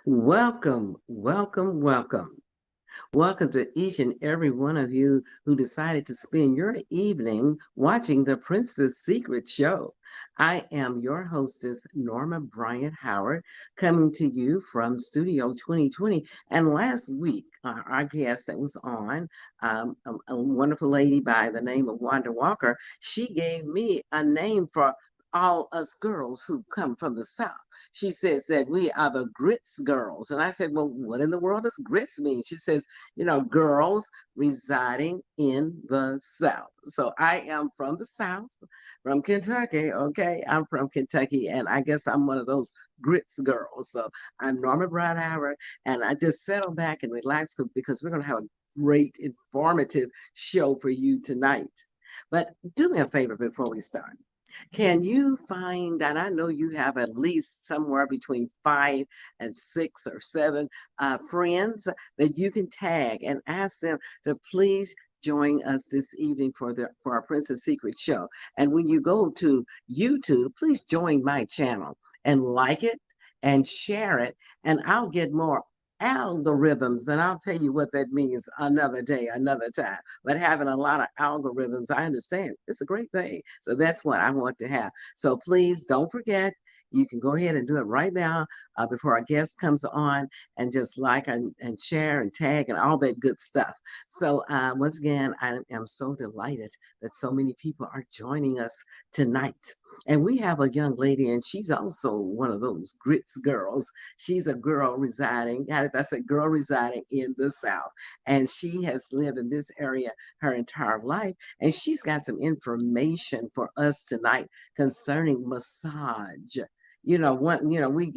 Welcome, welcome, welcome. Welcome to each and every one of you who decided to spend your evening watching the Princess Secret Show. I am your hostess, Norma Bryant Howard, coming to you from Studio 2020. And last week, our guest that was on, a wonderful lady by the name of Wanda Walker, she gave me a name for all us girls who come from the South. She says that we are the grits girls. And I said, well, what in the world does grits mean? She says, girls residing in the South. So I am from the South, from Kentucky. Okay. I'm from Kentucky. And I guess I'm one of those grits girls. So I'm Norma Brown Howard. And I just settle back and relax because we're going to have a great, informative show for you tonight. But do me a favor before we start. Can you find, and I know you have at least somewhere between 5 and 6 or 7 friends that you can tag and ask them to please join us this evening for our Princess Secret show. And when you go to YouTube, please join my channel and like it and share it, and I'll get more algorithms, and I'll tell you what that means another day, another time. But having a lot of algorithms, I understand it's a great thing. So that's what I want to have. So please don't forget. You can go ahead and do it right now before our guest comes on, and just like and share and tag and all that good stuff. So once again, I am so delighted that so many people are joining us tonight. And we have a young lady, and she's also one of those grits girls. She's a girl residing, I said girl residing in the South. And she has lived in this area her entire life. And she's got some information for us tonight concerning massage. We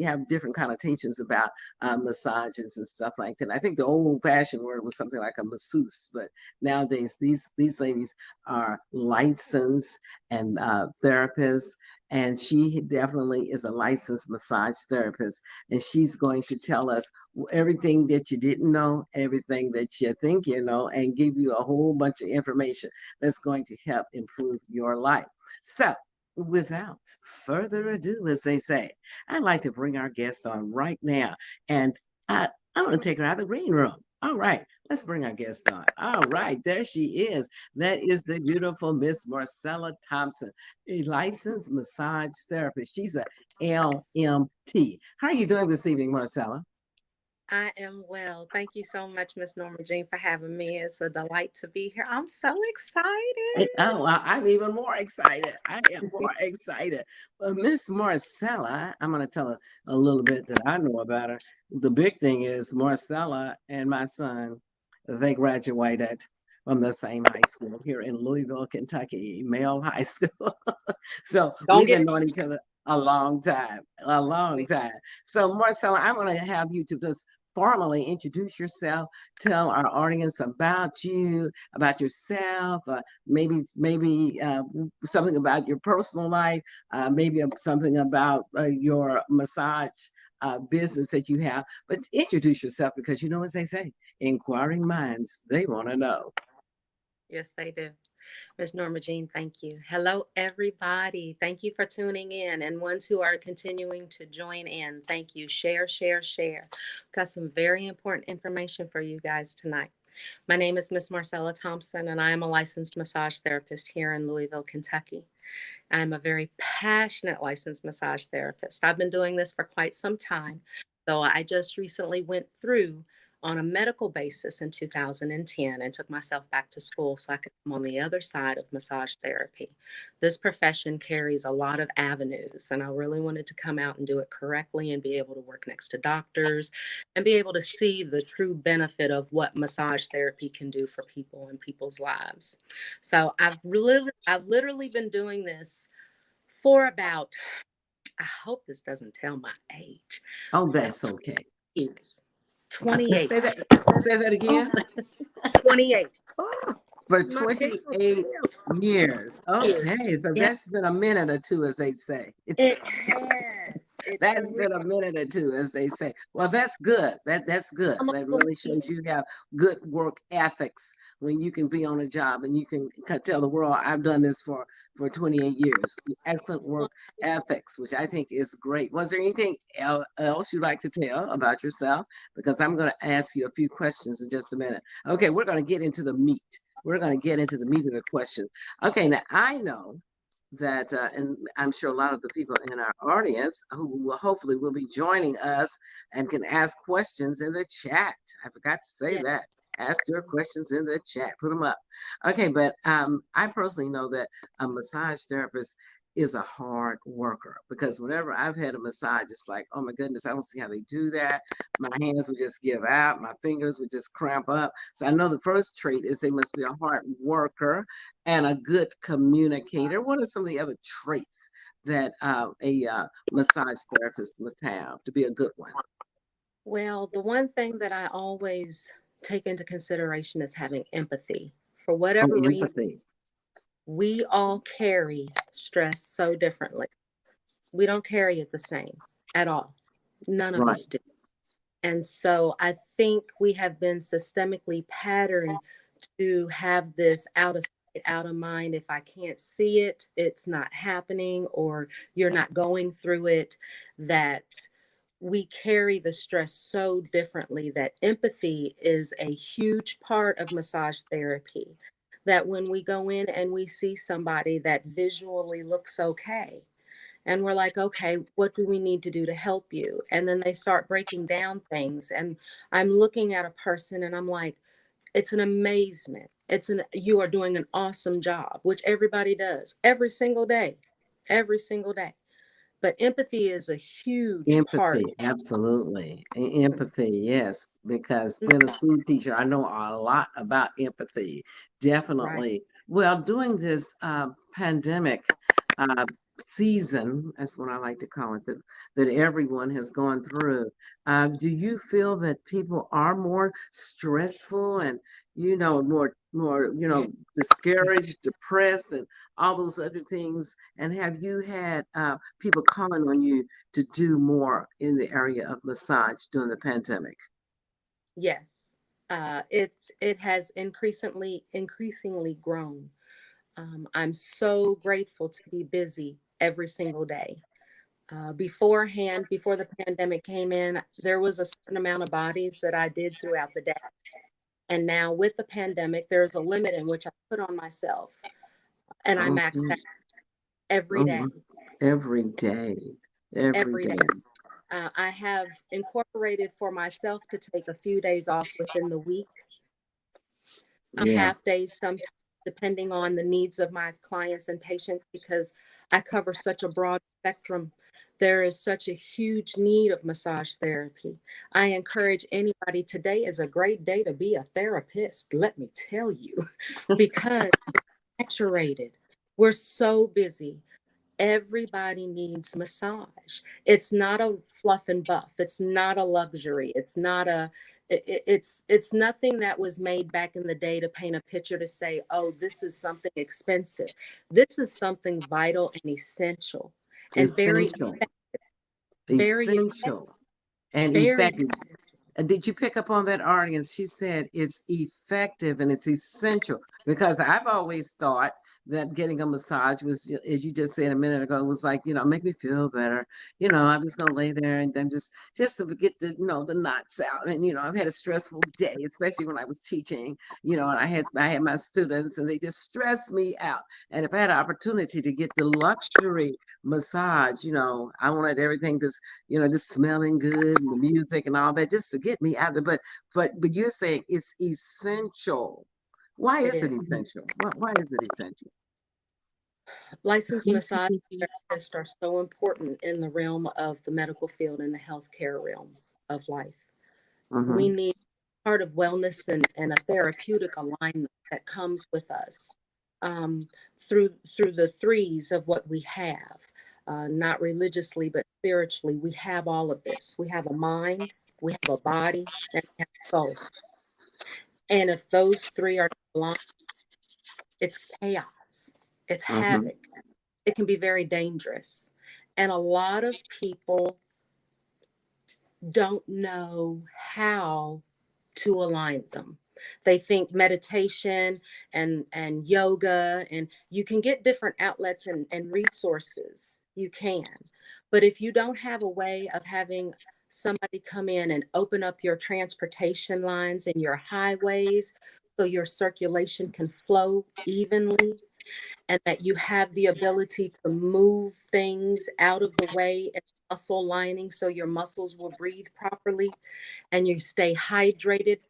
have different connotations about massages and stuff like that. I think the old-fashioned word was something like a masseuse, but nowadays these ladies are licensed and therapists, and she definitely is a licensed massage therapist, and she's going to tell us everything that you didn't know, everything that you think you know, and give you a whole bunch of information that's going to help improve your life. So without further ado, as they say, I'd like to bring our guest on right now. And I'm going to take her out of the green room. All right, let's bring our guest on. All right, there she is. That is the beautiful Miss Marcella Thompson, a licensed massage therapist. She's a LMT. How are you doing this evening, Marcella? I am well. Thank you so much, Miss Norma Jean, for having me. It's a delight to be here. I'm so excited. I'm even more excited. I am more excited. Well, Miss Marcella, I'm going to tell her a little bit that I know about her. The big thing is Marcella and my son, they graduated from the same high school here in Louisville, Kentucky, Male High School. So Don't we've get been it knowing each other a long time, a long twisted. time. So Marcella, I'm going to have you to just formally introduce yourself, tell our audience about you, about yourself, maybe something about your personal life, maybe something about your massage business that you have. But introduce yourself because you know as they say, inquiring minds they want to know. Yes, they do. Miss Norma Jean, thank you. Hello, everybody. Thank you for tuning in. And ones who are continuing to join in, thank you. Share, share, share. Got some very important information for you guys tonight. My name is Miss Marcella Thompson, and I am a licensed massage therapist here in Louisville, Kentucky. I'm a very passionate licensed massage therapist. I've been doing this for quite some time. So I just recently went through on a medical basis in 2010 and took myself back to school so I could come on the other side of massage therapy. This profession carries a lot of avenues, and I really wanted to come out and do it correctly and be able to work next to doctors and be able to see the true benefit of what massage therapy can do for people and people's lives. So I've literally been doing this for about, I hope this doesn't tell my age, Oh, about that's okay. 20 years. 28. Say that. Say that Oh, again. 28. Oh, For my head 28 years. years. Okay, so Yeah, that's been a minute or two, as they say. it has. it's That's been a minute or two, as they say. Well, that's good. That's good. I'm a That little really shows piece. you have good work ethics when you can be on a job and you can tell the world, I've done this for 28 years. Excellent work ethics, which I think is great. Was there anything else you'd like to tell about yourself? Because I'm going to ask you a few questions in just a minute. Okay, we're going to get into the meat. We're going to get into the meat of the question. Okay, now I know that, and I'm sure a lot of the people in our audience who will hopefully will be joining us and can ask questions in the chat. I forgot to say Yeah. that. Ask your questions in the chat. Put them up. Okay, but I personally know that a massage therapist is a hard worker because whenever I've had a massage, it's like, oh my goodness, I don't see how they do that. My hands would just give out, my fingers would just cramp up. So I know the first trait is they must be a hard worker and a good communicator. What are some of the other traits that a massage therapist must have to be a good one? Well, the one thing that I always take into consideration is having empathy. For Oh, whatever reason, empathy. we all carry stress so differently. We don't carry it the same at all. None of Right. us do. And so I think we have been systemically patterned to have this out of sight, out of mind. If I can't see it, it's not happening, or you're not going through it, that we carry the stress so differently that empathy is a huge part of massage therapy. That when we go in and we see somebody that visually looks okay, and we're like, okay, what do we need to do to help you? And then they start breaking down things. And I'm looking at a person and I'm like, it's an amazement. You are doing an awesome job, which everybody does every single day. But empathy is a huge part. Empathy, absolutely. Empathy, yes, because being a school teacher, I know a lot about empathy. Right. Definitely. Well, during this pandemic uh, season, that's what I like to call it, that everyone has gone through, do you feel that people are more stressful and, more, Yeah. discouraged, depressed, and all those other things? And have you had people calling on you to do more in the area of massage during the pandemic? Yes. It has increasingly grown. I'm so grateful to be busy every single day. Beforehand, before the pandemic came in, there was a certain amount of bodies that I did throughout the day. And now with the pandemic, there's a limit in which I put on myself, and I max Okay. that every Oh, day, wow. Every day. Every every day. day. I have incorporated for myself to take a few days off within the week, a Yeah. half days sometimes, depending on the needs of my clients and patients, because I cover such a broad spectrum. There is such a huge need of massage therapy. I encourage anybody, today is a great day to be a therapist, let me tell you, because saturated. We're so busy. Everybody needs massage. It's not a fluff and buff. It's not a luxury. It's nothing that was made back in the day to paint a picture to say, oh, this is something expensive. This is something vital and essential, and Essential. very Essential. And very effective. Did you pick up on that audience? She said it's effective and it's essential because I've always thought that getting a massage was, as you just said a minute ago, was like, make me feel better. I'm just gonna lay there and then just to get the knots out. And I've had a stressful day, especially when I was teaching. And I had my students and they just stressed me out. And if I had an opportunity to get the luxury massage, I wanted everything just smelling good and the music and all that, just to get me out there. But you're saying it's essential. Why it is it is. essential? Why is it essential? Licensed massage therapists are so important in the realm of the medical field and the healthcare realm of life. We Mm-hmm. need part of wellness and a therapeutic alignment that comes with us, um, through the threes of what we have, not religiously but spiritually. We have all of this. We have a mind, we have a body, and we have a soul. And if those three are aligned, it's chaos, it's Mm-hmm. havoc. It can be very dangerous. And a lot of people don't know how to align them. They think meditation and yoga, and you can get different outlets and resources. You can. But if you don't have a way of having somebody come in and open up your transportation lines and your highways so your circulation can flow evenly, and that you have the ability to move things out of the way and muscle lining so your muscles will breathe properly, and you stay hydrated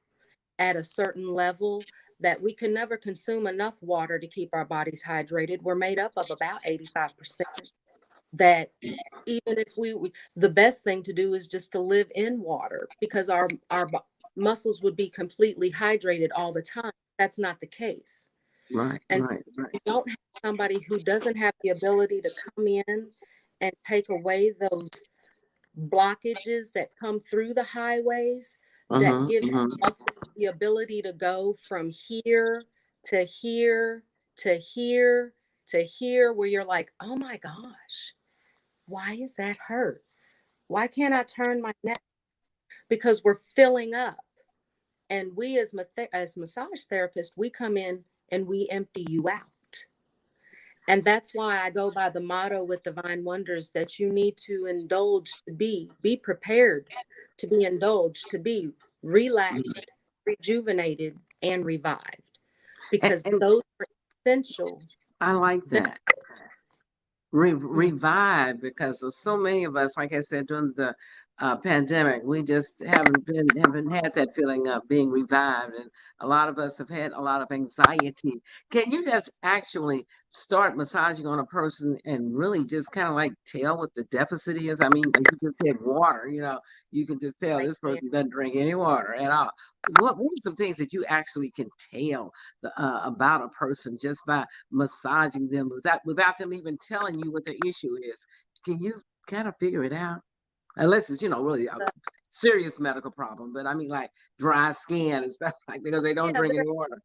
at a certain level, that we can never consume enough water to keep our bodies hydrated. We're made up of about 85%. That even if the best thing to do is just to live in water, because our muscles would be completely hydrated all the time. That's not the case. Right, And so right, right. you don't have somebody who doesn't have the ability to come in and take away those blockages that come through the highways, that Mm-hmm, give mm-hmm. muscles the ability to go from here to here to here to here, where you're like, oh my gosh, why is that hurt? Why can't I turn my neck? Because we're filling up. And we as massage therapists, we come in and we empty you out. And that's why I go by the motto with Divine Wonders, that you need to indulge to be prepared to be indulged, to be relaxed, rejuvenated, and revived, because And those are essential I like that. benefits. Mhm. Revive, because of so many of us, like I said, during the pandemic, we just haven't had that feeling of being revived, and a lot of us have had a lot of anxiety. Can you just actually start massaging on a person and really just kind of like tell what the deficit is? I mean, like you just said, water. You can just tell Right this there. person doesn't drink any water at all. What are some things that you actually can tell about a person just by massaging them without them even telling you what their issue is? Can you kind of figure it out? Unless it's, really a serious medical problem. But I mean, like dry skin and stuff like that, because they don't Yeah, drink any water.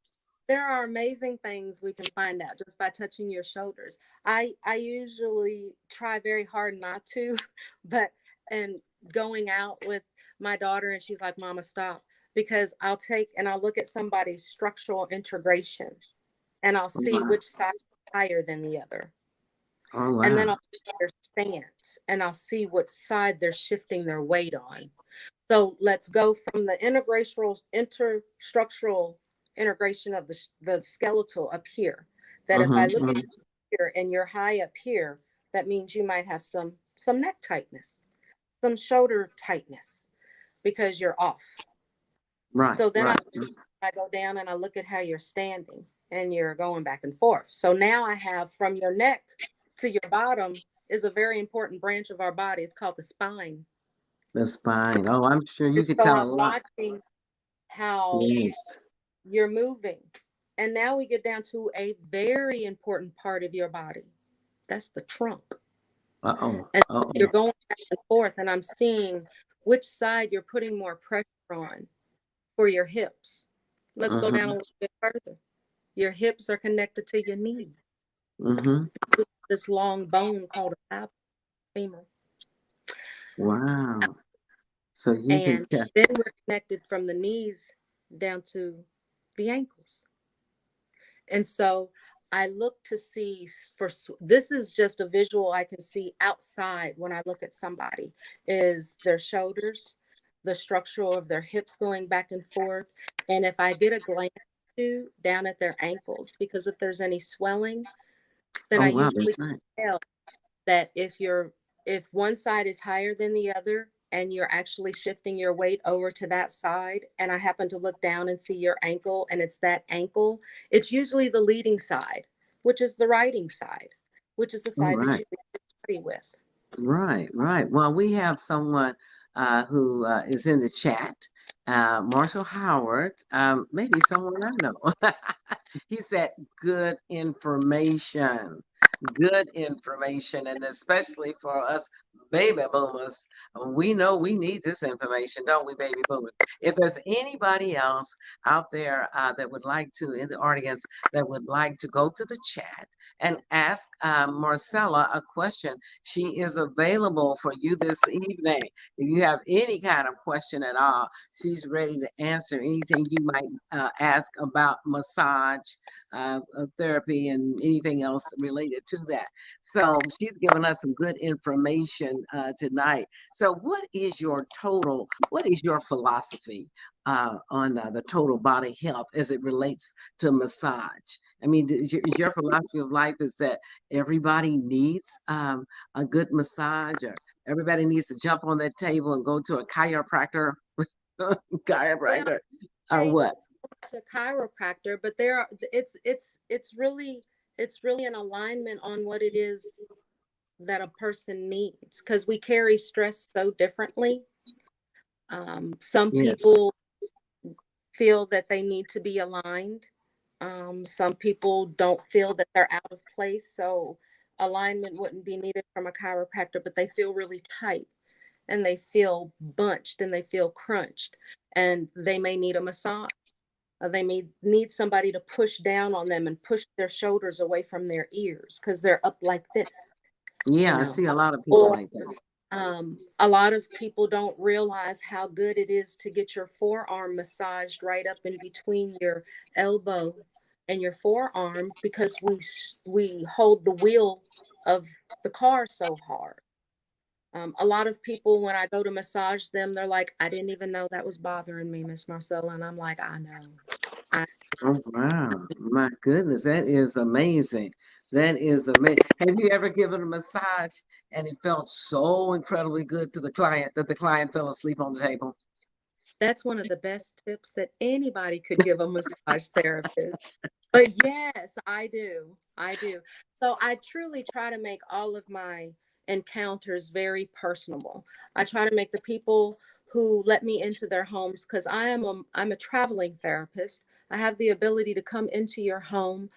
there are amazing things we can find out just by touching your shoulders. I usually try very hard not to, but and going out with my daughter and she's like, "Mama, stop." Because I'll look at somebody's structural integration and I'll Oh, see wow. which side is higher than the other. Oh, And then wow. I'll look at their stance and I'll see which side they're shifting their weight on. So let's go from the interstructural integration of the skeletal up here. That if I look at Mm-hmm. you here and you're high up here, that means you might have some neck tightness, some shoulder tightness, because you're off. Right, So then right. I go down and I look at how you're standing and you're going back and forth. So now I have, from your neck to your bottom is a very important branch of our body. It's called the spine. The spine. Oh, I'm sure And you could so tell a I'm lot. watching how Yes. you're moving. And now we get down to a very important part of your body. That's the trunk. Uh-oh. And so you're Uh-oh. going back and forth, and I'm seeing which side you're putting more pressure on for your hips. Let's go down a Mm-hmm. little bit further. Your hips are connected to your knees, Mm-hmm. to this long bone called a femur. Wow. So you can And tell. then we're connected from the knees down to the ankles. And so I look to see this is just a visual I can see outside when I look at somebody, is their shoulders, the structure of their hips going back and forth. And if I get a glance to down at their ankles, because if there's any swelling, then Oh, I wow. usually That's right. tell that if one side is higher than the other and you're actually shifting your weight over to that side, and I happen to look down and see your ankle and it's that ankle, it's usually the leading side, which is the writing side, which is the All side that right. you lead your body with. Right, right. Well, we have someone who is in the chat, Marshall Howard, maybe someone I know. He said, good information, and especially for us Baby boomers, we know we need this information, don't we, baby boomers? If there's anybody else out there that would like to, in the audience, that would like to go to the chat and ask Marcella a question, she is available for you this evening. If you have any kind of question at all, she's ready to answer anything you might ask about massage therapy and anything else related to that. So she's given us some good information tonight. So what is your philosophy on the total body health as it relates to massage? I mean, is your philosophy of life is that everybody needs a good massage, or everybody needs to jump on that table and go to a chiropractor, Well, chiropractor, or say what? to chiropractor, but there are it's really an alignment on what it is that a person needs, because we carry stress so differently. Some Yes. people feel that they need to be aligned. Some people don't feel that they're out of place, so alignment wouldn't be needed from a chiropractor, but they feel really tight and they feel bunched and they feel crunched, and they may need a massage. They may need somebody to push down on them and push their shoulders away from their ears because they're up like this, you Yeah, I know. see a lot of people Or like that. a lot of people don't realize how good it is to get your forearm massaged right up in between your elbow and your forearm, because we hold the wheel of the car so hard. A lot of people, when I go to massage them, they're like, "I didn't even know that was bothering me, Miss Marcella," and I'm like, "I know." I Oh, wow. My goodness, that is amazing. That is amazing. Have you ever given a massage and it felt so incredibly good to the client that the client fell asleep on the table? That's one of the best tips that anybody could give a massage therapist. But yes, I do. I do. So I truly try to make all of my encounters very personable. I try to make the people who let me into their homes, because I'm a traveling therapist. I have the ability to come into your home.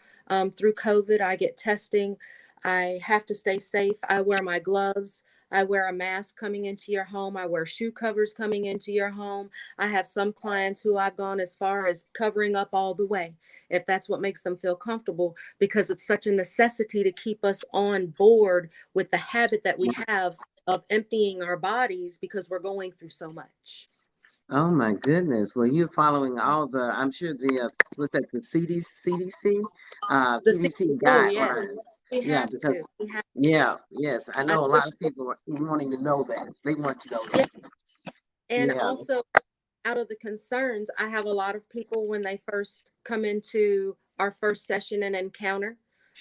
Through COVID, I get testing. I have to stay safe. I wear my gloves. I wear a mask coming into your home. I wear shoe covers coming into your home. I have some clients who I've gone as far as covering up all the way, if that's what makes them feel comfortable, because it's such a necessity to keep us on board with the habit that we have of emptying our bodies because we're going through so much. Oh my goodness. Well, you're following all the, I'm sure what's that, the CDC, The C- CDC oh yes, guidelines. we Yeah, have to. because, We have. yeah, yes, I I know a lot push. of people are wanting to know that. They want to know Yeah, that. and Yeah. also out of the concerns, I have a lot of people when they first come into our first session and encounter,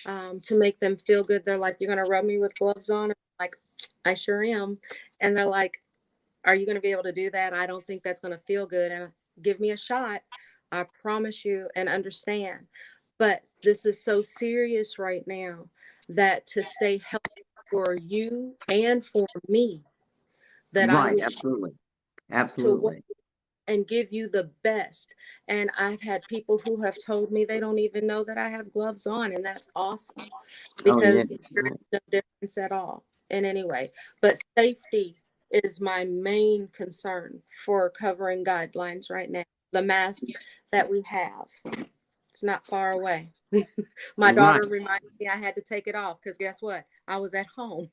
to make them feel good. They're like, "You're gonna rub me with gloves on?" I'm like, "I sure am," and they're like, "Are you going to be able to do that? I don't think that's going to feel good. And give me a shot. I promise you and understand." But this is so serious right now that to stay healthy for you and for me, that I Right, would choose absolutely. to work Absolutely. and give you the best. And I've had people who have told me they don't even know that I have gloves on, and that's awesome Oh, yes. because there is no difference at all in any way. But safety is my main concern for covering guidelines right now. The mask that we have, it's not far away. My Right. daughter reminded me I had to take it off because guess what? I was at home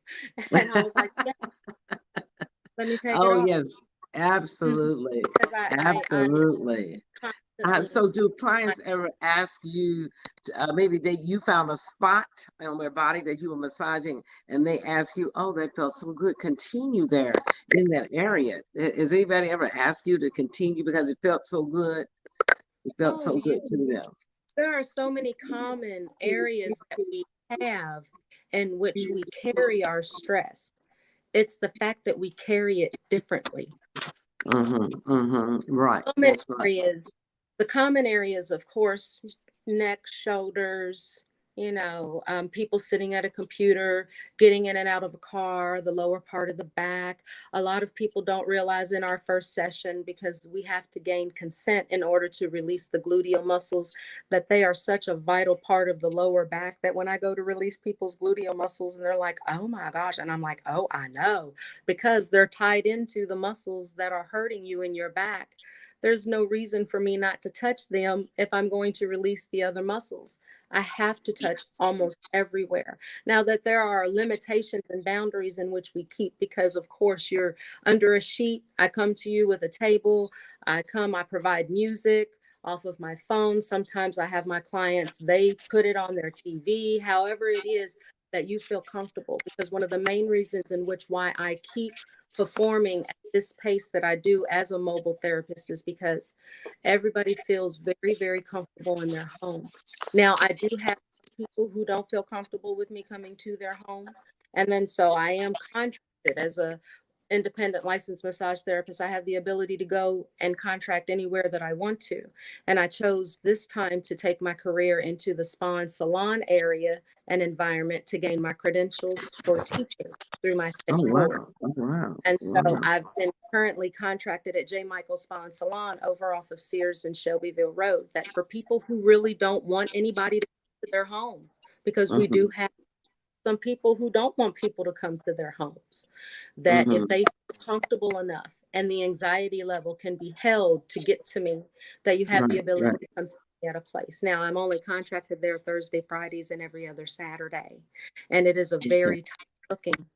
and I was like, "Yeah, let me take it Oh, off." yes. Absolutely. Because I Absolutely. constantly, So do clients ever ask you, maybe you found a spot on their body that you were massaging and they ask you, oh, that felt so good. Continue there in that area. Has anybody ever asked you to continue because it felt so good? It felt oh so yeah, good to them. there are so many common areas that we have in which we carry our stress. It's the fact that we carry it differently. Mm-hmm, mm-hmm. Right. Common That's right. areas, the common areas, of course, neck, shoulders, People sitting at a computer, getting in and out of a car, the lower part of the back. A lot of people don't realize in our first session, because we have to gain consent in order to release the gluteal muscles, that they are such a vital part of the lower back, that when I go to release people's gluteal muscles and they're like, oh my gosh. And I'm like, oh, I know, because they're tied into the muscles that are hurting you in your back. There's no reason for me not to touch them if I'm going to release the other muscles. I have to touch almost everywhere. Now that there are limitations and boundaries in which we keep, because of course you're under a sheet. I come to you with a table. I provide music off of my phone. Sometimes I have my clients, they put it on their TV, however it is that you feel comfortable. Because one of the main reasons in which why I keep performing at this pace that I do as a mobile therapist is because everybody feels very, very comfortable in their home. Now, I do have people who don't feel comfortable with me coming to their home. And then so I am contracted as a independent licensed massage therapist. I have the ability to go and contract anywhere that I want to. And I chose this time to take my career into the spa and salon area and environment to gain my credentials for teaching through my Oh, state board. wow. Oh, wow. And so Wow. I've been currently contracted at J. Michael Spa and Salon over off of Sears and Shelbyville Road, that for people who really don't want anybody to come to their home, because we do Mm-hmm. have some people who don't want people to come to their homes, that if Mm-hmm. they feel comfortable enough and the anxiety level can be held to get to me, that you have the Right, ability right. to come see me at a place. Now, I'm only contracted there Thursday, Fridays, and every other Saturday. And it is a Okay. very tight booking.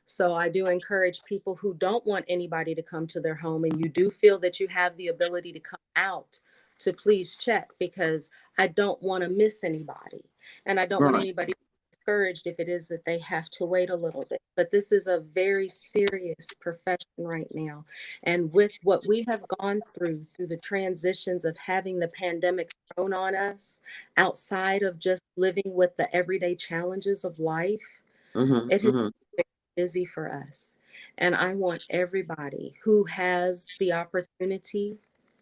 So I do encourage people who don't want anybody to come to their home, and you do feel that you have the ability to come out, to please check, because I don't want to miss anybody. And I don't want Right. anybody discouraged if it is that they have to wait a little bit. But this is a very serious profession right now. And with what we have gone through the transitions of having the pandemic thrown on us, outside of just living with the everyday challenges of life, Mm-hmm. it has Mm-hmm. been busy for us. And I want everybody who has the opportunity,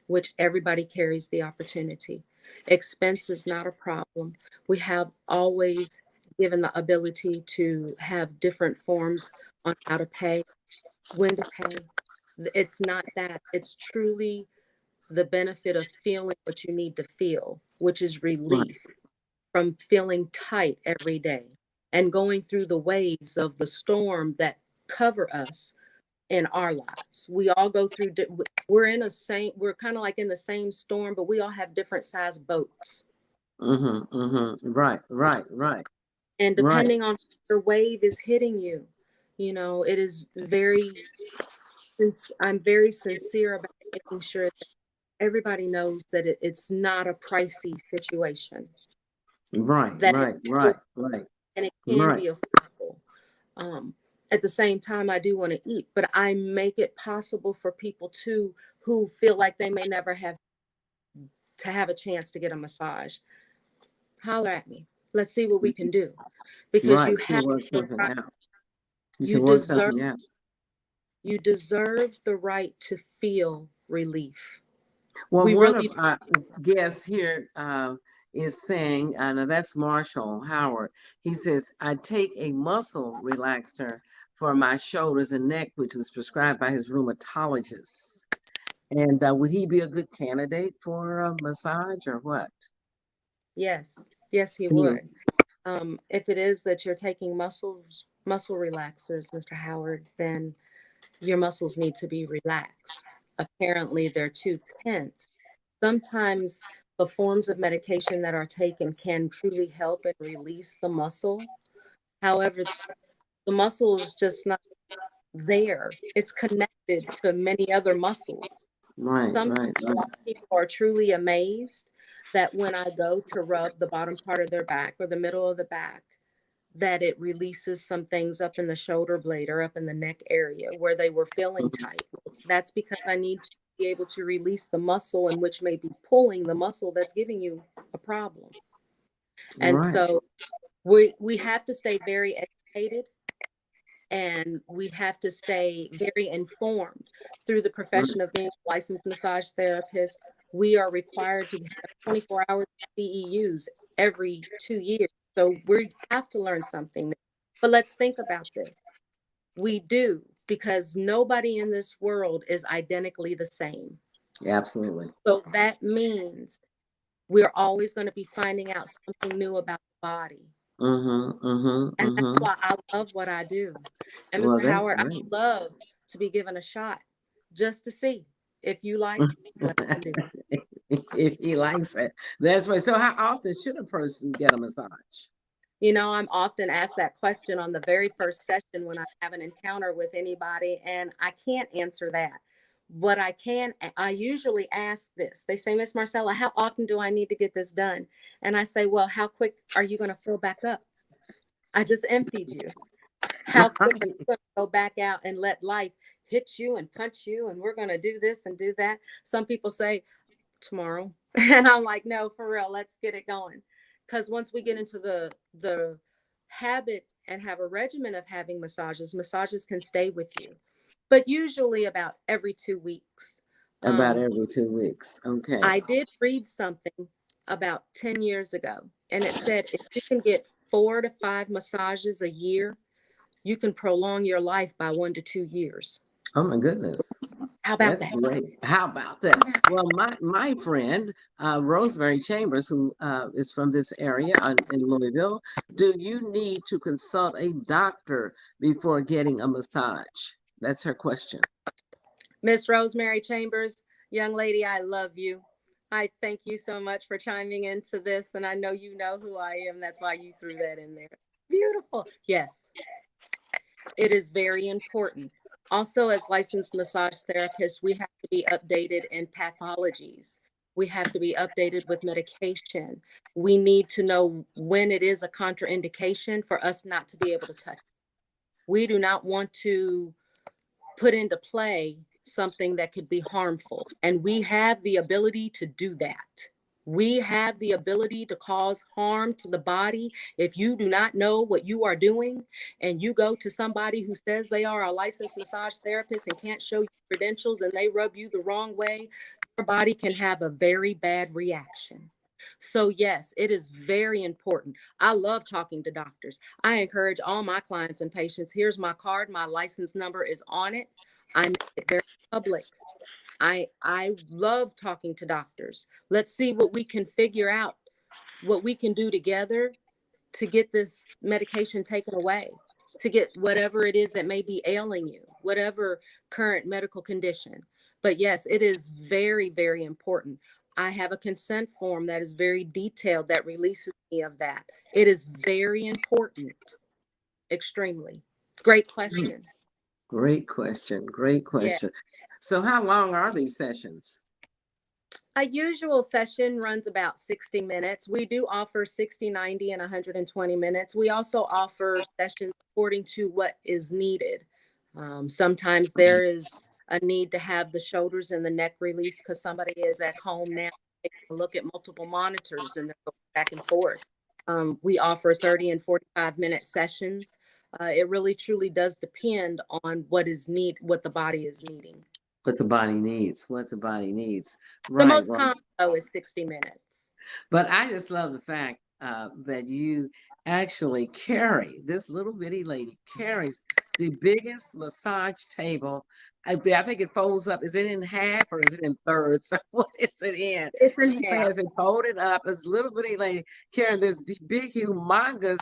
which everybody carries the opportunity. Expense is not a problem. We have always given the ability to have different forms on how to pay, when to pay. It's not that. It's truly the benefit of feeling what you need to feel, which is Right. relief from feeling tight every day and going through the waves of the storm that cover us in our lives. We all go through, we're kind of like in the same storm, but we all have different size boats. Mm-hmm. Mm-hmm. Right, right, right, And right. depending on your wave is hitting you, it is I'm very sincere about making sure that everybody knows that it's not a pricey situation, Right, that right, right, right, and it can right. be affordable. Um, at the same time, I do want to eat, but I make it possible for people too who feel like they may never have to have a chance to get a massage. Holler at me. Let's see what we can do, because Right. you You have work the something right, out. You you can work deserve something out. you deserve the right to feel relief. Well, We one of really our guests here is saying, now that's Marshall Howard. He says, I take a muscle relaxer for my shoulders and neck, which is prescribed by his rheumatologist. And would he be a good candidate for a massage or what? Yes, yes, he Can you? would. If it is that you're taking muscle relaxers, Mr. Howard, then your muscles need to be relaxed. Apparently, they're too tense. Sometimes the forms of medication that are taken can truly help and release the muscle. However, the muscle is just not there. It's connected to many other muscles. Right, Sometimes right, a right. lot of people are truly amazed that when I go to rub the bottom part of their back or the middle of the back, that it releases some things up in the shoulder blade or up in the neck area where they were feeling Mhm. tight. That's because I need to be able to release the muscle, and which may be pulling the muscle that's giving you a problem. And Right. so we have to stay very educated, and we have to stay very informed through the Right. profession of being a licensed massage therapist. We are required to have 24 hours CEUs every 2 years. So we have to learn something new. But let's think about this. We do, because nobody in this world is identically the same. Absolutely. So that means we're always going to be finding out something new about the body. Mm-hmm. Mm-hmm. And that's Mm-hmm. why I love what I do. And Well, Mr. that's Howard, I great. love to be given a shot just to see if you like what I do. If he likes it. That's right. So how often should a person get a massage? You know, I'm often asked that question on the very first session when I have an encounter with anybody, and I can't answer that. What I can, I usually ask this. They say, Miss Marcella, how often do I need to get this done? And I say, well, how quick are you going to fill back up? I just emptied you. How quick are you going to go back out and let life hit you and punch you? And we're going to do this and do that. Some people say, tomorrow. And I'm like, no, for real, let's get it going. Because once we get into the habit and have a regimen of having massages, massages can stay with you, but usually about every 2 weeks. About Um, every 2 weeks. Okay. I did read something about 10 years ago, and it said if you can get 4 to 5 massages a year, you can prolong your life by 1 to 2 years. Oh my goodness. How about That's that? great. How about that? Well, my friend, Rosemary Chambers, who is from this area in Louisville, do you need to consult a doctor before getting a massage? That's her question. Miss Rosemary Chambers, young lady, I love you. I thank you so much for chiming into this. And I know you know who I am. That's why you threw that in there. Beautiful. Yes, it is very important. Also, as licensed massage therapists, we have to be updated in pathologies. We have to be updated with medication. We need to know when it is a contraindication for us not to be able to touch. We do not want to put into play something that could be harmful. And we have the ability to do that. We have the ability to cause harm to the body if you do not know what you are doing and you go to somebody who says they are a licensed massage therapist and can't show you credentials and they rub you the wrong way, your body can have a very bad reaction. So, yes, it is very important. I love talking to doctors. I encourage all my clients and patients, here's my card, my license number is on it. I make it very public. I love talking to doctors. Let's see what we can figure out, what we can do together to get this medication taken away, to get whatever it is that may be ailing you, whatever current medical condition. But yes, it is very, very important. I have a consent form that is very detailed that releases me of that. It is very important, extremely. Great Great, question. great question. Great Yeah. question. So, how long are these sessions? A usual session runs about 60 minutes. We do offer 60, 90, and 120 minutes. We also offer sessions according to what is needed. Sometimes there is a need to have the shoulders and the neck released because somebody is at home now taking a look at multiple monitors and they're going back and forth. We offer 30 and 45-minute sessions. It really truly does depend on what the body is needing. What the body needs. What the body needs. The Right. most Well, common though is 60 minutes. but I just love the fact that you actually carry this little bitty lady carries the biggest massage table. I think it folds up. Is it in half or is it in thirds? What is it in? It's in She half. has it folded up. This little bitty lady carrying this big, humongous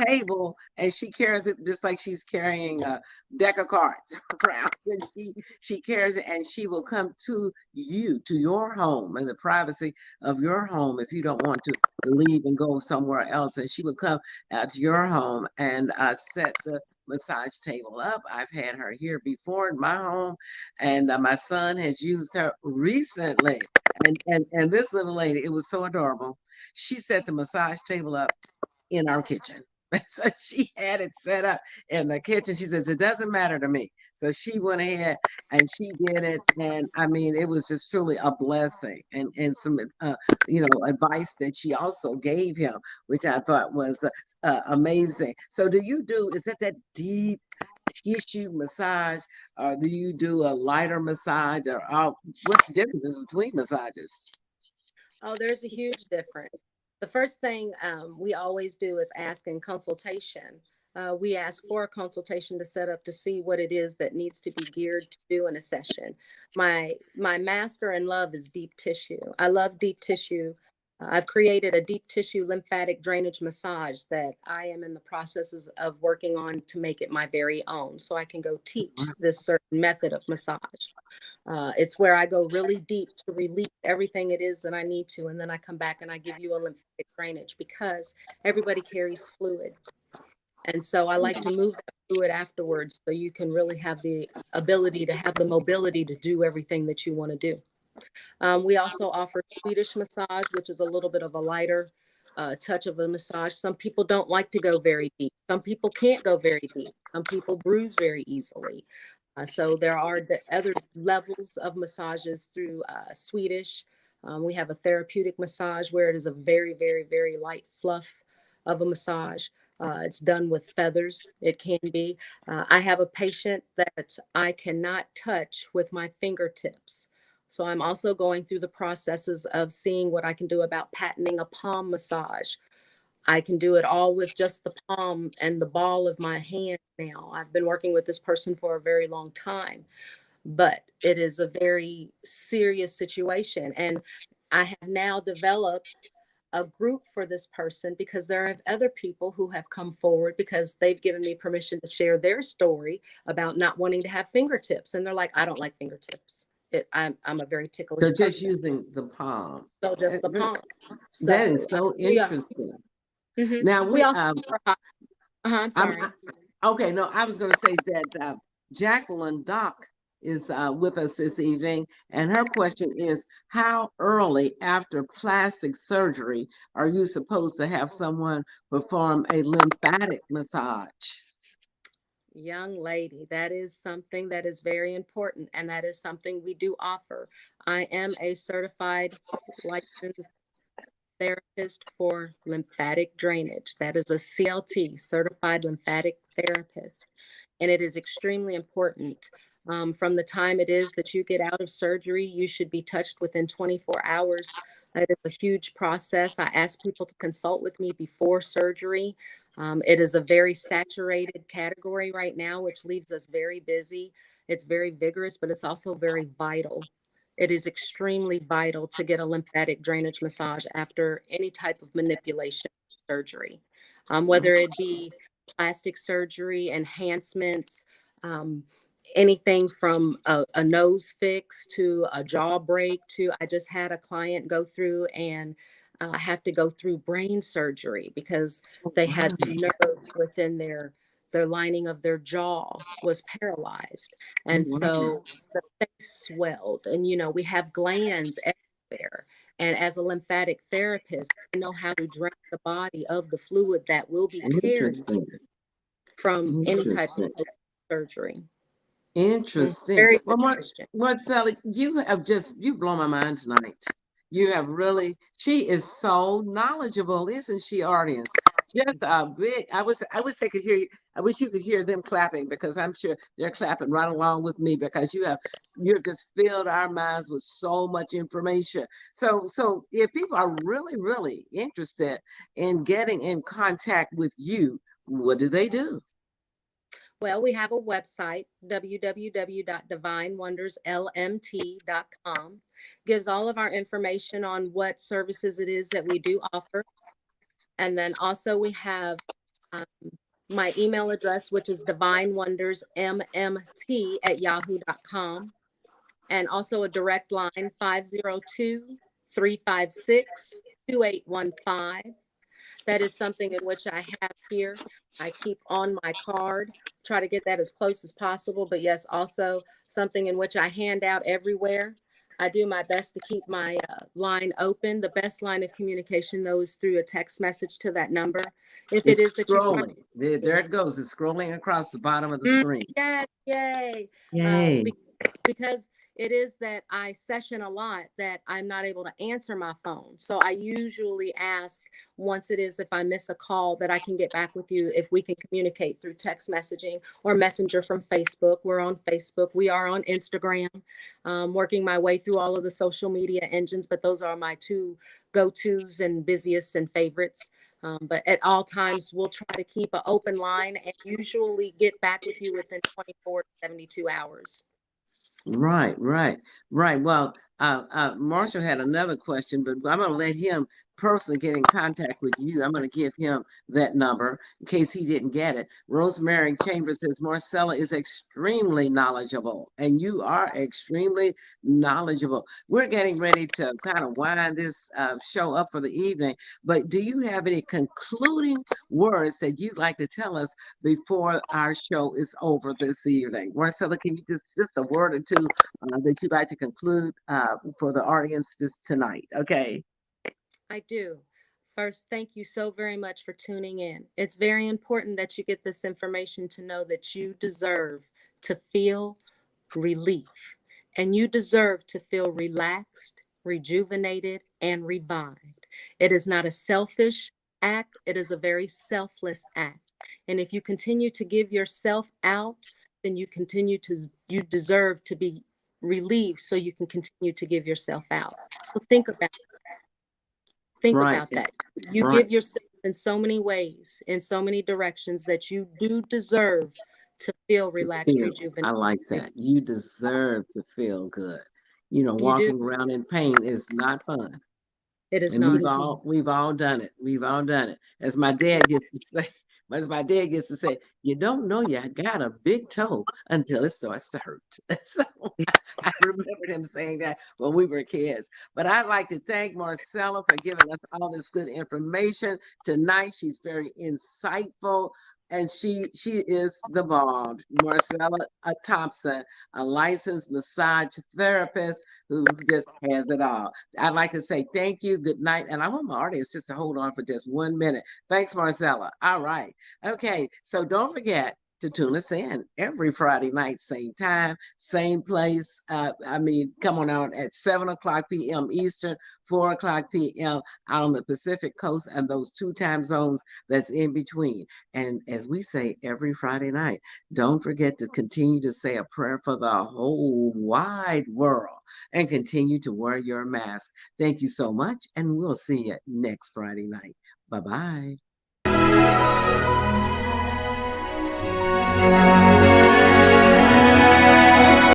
table, and she carries it just like she's carrying a deck of cards around. And she carries it, and she will come to you, to your home, in the privacy of your home if you don't want to leave and go somewhere else. And she would come out to your home and set the massage table up. I've had her here before in my home, and my son has used her recently. And this little lady, it was so adorable. She set the massage table up in our kitchen. So she had it set up in the kitchen. She says, it doesn't matter to me. So she went ahead and she did it. And I mean, it was just truly a blessing and some, advice that she also gave him, which I thought was amazing. So is it that deep tissue massage or do you do a lighter massage what's the differences between massages? Oh, there's a huge difference. The first thing we always do is ask in consultation. We ask for a consultation to set up to see what it is that needs to be geared to do in a session. My master and love is deep tissue. I love deep tissue. I've created a deep tissue lymphatic drainage massage that I am in the processes of working on to make it my very own, so I can go teach this certain method of massage. It's where I go really deep to release everything it is that I need to. And then I come back and I give you a lymphatic drainage because everybody carries fluid. And so I like to move that fluid afterwards so you can really have the ability to have the mobility to do everything that you want to do. We also offer Swedish massage, which is a little bit of a lighter touch of a massage. Some people don't like to go very deep. Some people can't go very deep. Some people bruise very easily. So there are the other levels of massages through Swedish. We have a therapeutic massage where it is a very, very, very light fluff of a massage. It's done with feathers. It can be. I have a patient that I cannot touch with my fingertips. So I'm also going through the processes of seeing what I can do about patenting a palm massage. I can do it all with just the palm and the ball of my hand now. I've been working with this person for a very long time, but it is a very serious situation. And I have now developed a group for this person because there are other people who have come forward because they've given me permission to share their story about not wanting to have fingertips. And they're like, I don't like fingertips. I'm a very ticklish So just person. using the palm. So just the palm. That is So so we are. interesting. Mhm. Now We we also I'm I'm sorry. okay. No, I was going to say that Jacqueline Dock is with us this evening, and her question is: how early after plastic surgery are you supposed to have someone perform a lymphatic massage? Young lady, that is something that is very important, and that is something we do offer. I am a certified licensed therapist for lymphatic drainage. That is a CLT, certified lymphatic therapist. And it is extremely important. From the time it is that you get out of surgery, you should be touched within 24 hours. It is a huge process. I ask people to consult with me before surgery. It is a very saturated category right now, which leaves us very busy. It's very vigorous, but it's also very vital. It is extremely vital to get a lymphatic drainage massage after any type of manipulation surgery, whether it be plastic surgery, enhancements, um, anything from a nose fix to a jaw break to I just had a client go through and have to go through brain surgery because they had the nerve within their lining of their jaw was paralyzed. And so the face swelled. And, you know, we have glands everywhere. And as a lymphatic therapist, I know how to drain the body of the fluid that will be carried Interesting. from any type Interesting. of surgery. Interesting. Very Well, good question. Marcella, you blow my mind tonight. You have really, she is so knowledgeable, isn't she, audience? Just a big, I wish they could hear you. I wish you could hear them clapping because I'm sure they're clapping right along with me because you've just filled our minds with so much information. So if people are really, really interested in getting in contact with you, what do they do? Well, we have a website, www.divinewonderslmt.com. Gives all of our information on what services it is that we do offer. And then also we have um, my email address, which is divinewondersmmt@yahoo.com. And also a direct line, 502-356-2815. That is something in which I have here. I keep on my card, try to get that as close as possible. But yes, also something in which I hand out everywhere. I do my best to keep my line open. The best line of communication, though, is through a text message to that number. If it It's is that you find scrolling. There it goes. It's scrolling across the bottom of the Mm, screen. yes, yay. Yay. Because it is that I session a lot that I'm not able to answer my phone. So I usually ask once it is if I miss a call that I can get back with you if we can communicate through text messaging or messenger from Facebook. We're on Facebook. We are on Instagram, working my way through all of the social media engines, but those are my two go-tos and busiest and favorites. But at all times, we'll try to keep an open line and usually get back with you within 24 to 72 hours. Right, right, right. Well, Marshall had another question, but I'm going to let him personally get in contact with you. I'm going to give him that number in case he didn't get it. Rosemary Chambers says Marcella is extremely knowledgeable, and you are extremely knowledgeable. We're getting ready to kind of wind this show up for the evening, but do you have any concluding words that you'd like to tell us before our show is over this evening? Marcella, can you just a word or two that you'd like to conclude for the audience this tonight? Okay. I do. First, thank you so very much for tuning in. It's very important that you get this information to know that you deserve to feel relief and you deserve to feel relaxed, rejuvenated, and revived. It is not a selfish act, it is a very selfless act. And if you continue to give yourself out, then you deserve to be relieved so you can continue to give yourself out. So think Right. about that. You Right. give yourself in so many ways, in so many directions that you do deserve to feel relaxed, Feel. rejuvenated. I like that. You deserve to feel good. You know, You do. walking around in pain is not fun. It is And not. we've all done it. We've all done it. As my dad gets to say, you don't know you got a big toe until it starts to hurt. So I remembered him saying that when we were kids. But I'd like to thank Marcella for giving us all this good information tonight. She's very insightful. And she is the bomb. Marcella Thompson, a licensed massage therapist who just has it all. I'd like to say thank you, good night, and I want my audience just to hold on for just 1 minute. Thanks, Marcella. All right. Okay, so don't forget to tune us in every Friday night, same time, same place. Come on out at 7 o'clock p.m. Eastern, 4 o'clock p.m. out on the Pacific Coast, and those 2 time zones that's in between. And as we say every Friday night, don't forget to continue to say a prayer for the whole wide world and continue to wear your mask. Thank you so much, and we'll see you next Friday night. Bye-bye.